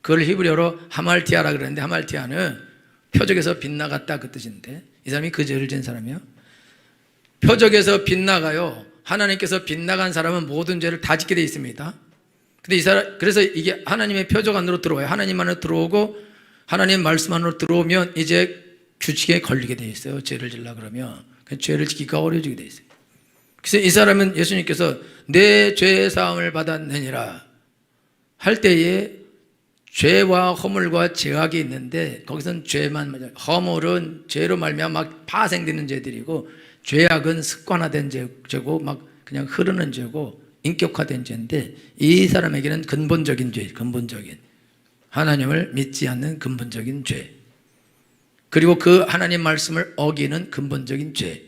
S1: 그걸 히브리어로 하말티아라 그러는데 하말티아는 표적에서 빗나갔다 그 뜻인데 이 사람이 그 죄를 지은 사람이요. 표적에서 빗나가요. 하나님께서 빗나간 사람은 모든 죄를 다 짓게 돼 있습니다. 근데 이 사람, 그래서 이게 하나님의 표적 안으로 들어와요. 하나님 안으로 들어오고 하나님 말씀 안으로 들어오면 이제 규칙에 걸리게 돼 있어요. 죄를 지으려 그러면 죄를 지키기가 어려워지게 돼 있어요. 그래서 이 사람은 예수님께서 내 죄 사함을 받았느니라 할 때에 죄와 허물과 죄악이 있는데 거기서는 죄만 맞아요. 허물은 죄로 말미암아 막 파생되는 죄들이고 죄악은 습관화된 죄고 막 그냥 흐르는 죄고 인격화된 죄인데 이 사람에게는 근본적인 죄, 근본적인 하나님을 믿지 않는 근본적인 죄, 그리고 그 하나님 말씀을 어기는 근본적인 죄,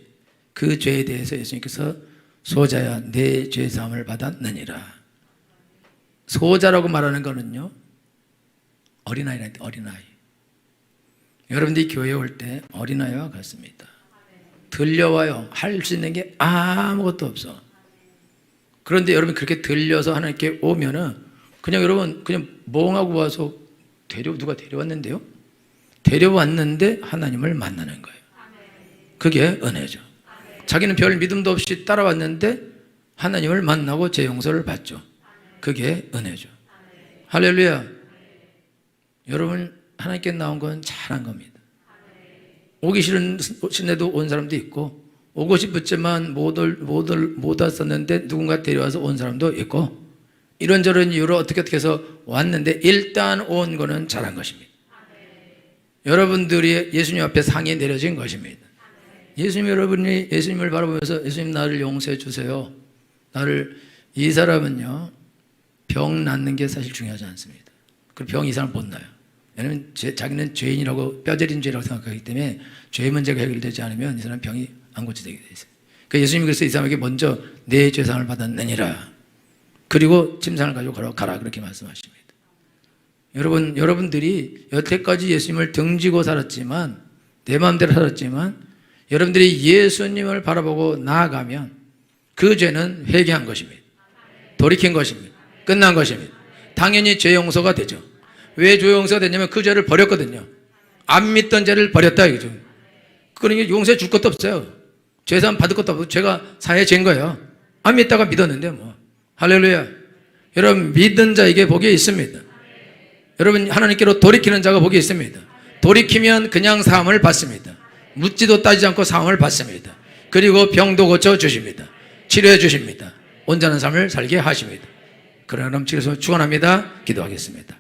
S1: 그 죄에 대해서 예수님께서 소자야 내 죄사함을 받았느니라. 소자라고 말하는 거는요 어린아이라는 어린아이. 여러분들이 교회에 올 때 어린아이와 같습니다. 들려와요. 할 수 있는 게 아무것도 없어. 그런데 여러분 그렇게 들려서 하나님께 오면은 그냥 여러분 그냥 멍하고 와서 누가 데려왔는데요? 데려왔는데 하나님을 만나는 거예요. 그게 은혜죠. 자기는 별 믿음도 없이 따라왔는데 하나님을 만나고 죄 용서를 받죠. 그게 은혜죠. 할렐루야. 여러분 하나님께 나온 건 잘한 겁니다. 오기 싫은데도 온 사람도 있고 오고 싶었지만 못 왔었는데 누군가 데려와서 온 사람도 있고 이런저런 이유로 어떻게 해서 왔는데 일단 온 거는 잘한 것입니다. 여러분들이 예수님 앞에 상이 내려진 것입니다. 여러분이 예수님을 바라보면서 예수님 나를 용서해 주세요. 이 사람은요 병 낫는 게 사실 중요하지 않습니다. 그 병 이 사람 못 나요. 왜냐하면 자기는 죄인이라고 뼈저린 죄라고 생각하기 때문에 죄 문제가 해결되지 않으면 이 사람 병이 안 고쳐지게 돼 있어요. 그러니까 예수님이 그래서 이 사람에게 먼저 내 죄상을 받았느니라. 그리고 침상을 가지고 가라 그렇게 말씀하십니다. 여러분들이 여태까지 예수님을 등지고 살았지만 내 마음대로 살았지만 여러분들이 예수님을 바라보고 나아가면 그 죄는 회개한 것입니다. 돌이킨 것입니다. 끝난 것입니다. 당연히 죄 용서가 되죠. 왜 죄 용서가 됐냐면 그 죄를 버렸거든요. 안 믿던 죄를 버렸다 이거죠. 그러니까 용서해 줄 것도 없어요. 죄사함 받을 것도 없고 죄가 사해진 거예요. 안 믿다가 믿었는데 뭐. 할렐루야. 여러분 믿는 자에게 복이 있습니다. 여러분, 하나님께로 돌이키는 자가 복이 있습니다. 돌이키면 그냥 사함을 받습니다. 묻지도 따지지 않고 사함을 받습니다. 그리고 병도 고쳐주십니다. 치료해 주십니다. 온전한 삶을 살게 하십니다. 그러나 넘치게 해서 축원합니다. 기도하겠습니다.